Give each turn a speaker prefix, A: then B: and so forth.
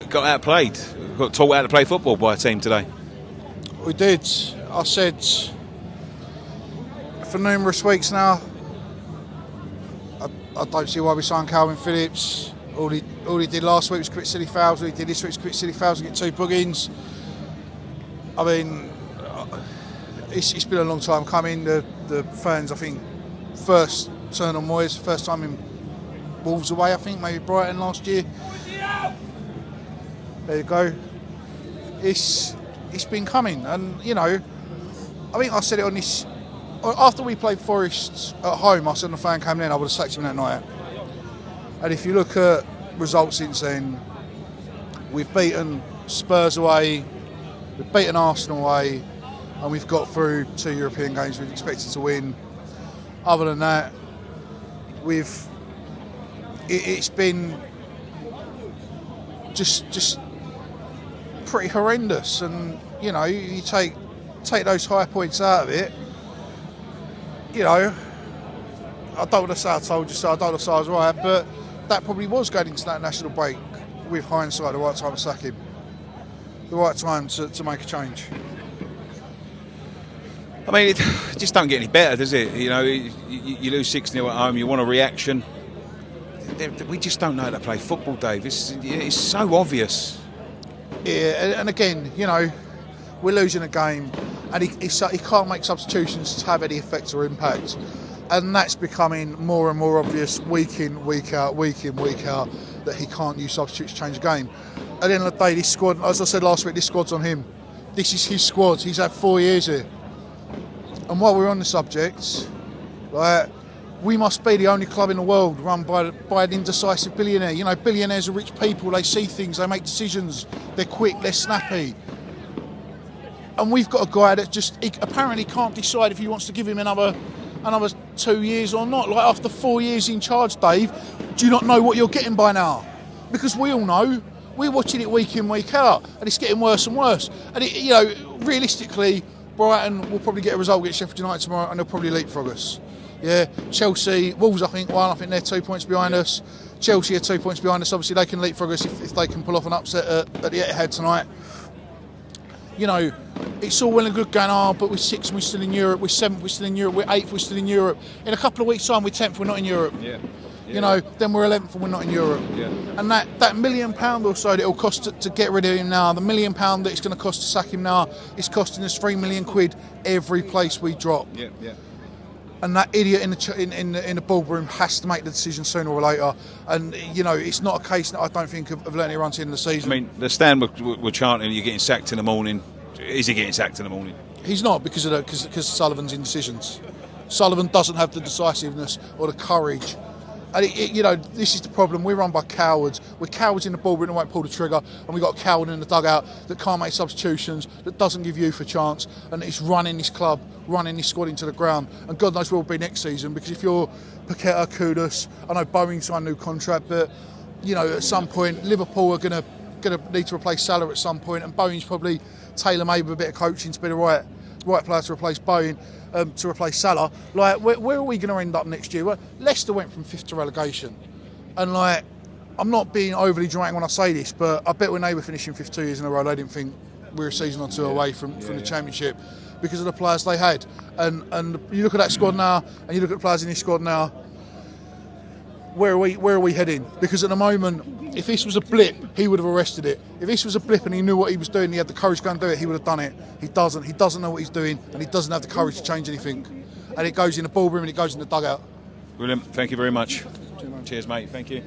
A: got outplayed, got taught how to play football by a team today.
B: We did. I said for numerous weeks now, I don't see why we signed Calvin Phillips. All he did last week was commit silly fouls. All he did this week was commit silly fouls and get 2 bookings. I mean, it's been a long time coming. The fans, I think, first turn on Moyes, first time in Wolves away, I think, maybe Brighton last year. There you go. It's been coming, and you know, I think I said it on this after we played Forest at home. I said, when the fan came in, I would have sacked him that night. And if you look at results since then, we've beaten Spurs away, we've beaten Arsenal away, and we've got through 2 European games we've expected to win. Other than that, it's been just pretty horrendous. And you know, you take those high points out of it. You know, I don't want to say I told you so, I don't want to say I was right, but that probably was going into that national break with hindsight the right time to sack him, the right time to make a change.
A: I mean, it just don't get any better, does it? You know, you lose 6-0 at home, you want a reaction. We just don't know how to play football, Dave. It's so obvious.
B: Yeah, and again, you know, we're losing a game, and he can't make substitutions to have any effect or impact. And that's becoming more and more obvious week in, week out, that he can't use substitutes to change the game. At the end of the day, this squad, as I said last week, this squad's on him. This is his squad. He's had 4 years here. And while we're on the subject, like, we must be the only club in the world run by an indecisive billionaire. You know, billionaires are rich people. They see things, they make decisions. They're quick, they're snappy. And we've got a guy that he apparently can't decide if he wants to give him another 2 years or not. Like, after 4 years in charge, Dave, do you not know what you're getting by now? Because we all know. We're watching it week in, week out, and it's getting worse and worse. And you know, realistically, Brighton will probably get a result against Sheffield United tomorrow, and they'll probably leapfrog us. Yeah, Chelsea, Wolves, I think they're 2 points behind us. Chelsea are 2 points behind us. Obviously, they can leapfrog us if they can pull off an upset at the Etihad tonight. You know, it's all well and good going, but we're 6th, we're still in Europe, we're 7th, we're still in Europe, we're 8th, we're still in Europe. In a couple of weeks' time, we're 10th, we're not in Europe. Yeah. You know, then we're 11th and we're not in Europe. Yeah. And that £1 million or so that it'll cost to get rid of him now, the £1 million that it's going to cost to sack him now, is costing us £3 million every place we drop. Yeah, yeah. And that idiot in the ballroom has to make the decision sooner or later. And you know, it's not a case that I don't think of letting it run to the end of the season. I
A: mean, the stand were chanting, "You're getting sacked in the morning." Is he getting sacked in the morning?
B: He's not, because of Sullivan's indecisions. Sullivan doesn't have the decisiveness or the courage. And you know, this is the problem. We're run by cowards. We're cowards in the ballroom that won't pull the trigger, and we've got a coward in the dugout that can't make substitutions, that doesn't give youth a chance, and it's running this club, running this squad into the ground. And God knows where we'll be next season, because if you're Paqueta, Kudus, I know Boeing signed a new contract, but you know, at some point Liverpool are going to need to replace Salah at some point, and Boeing's probably tailor-made with a bit of coaching to be the right player to replace Boeing, to replace Salah. Like, where are we going to end up next year? Well, Leicester went from 5th to relegation, and like, I'm not being overly dramatic when I say this, but I bet when they were finishing 5th 2 years in a row, they didn't think we were a season or two away from the Championship, because of the players they had. And you look at that squad now, and you look at the players in this squad now. Where are we heading? Because at the moment, if this was a blip, he would have arrested it. If this was a blip and he knew what he was doing, he had the courage to go and do it, he would have done it. He doesn't. He doesn't know what he's doing, and he doesn't have the courage to change anything. And it goes in the ballroom and it goes in the dugout.
A: Brilliant. Thank you very much. Cheers, mate. Thank you.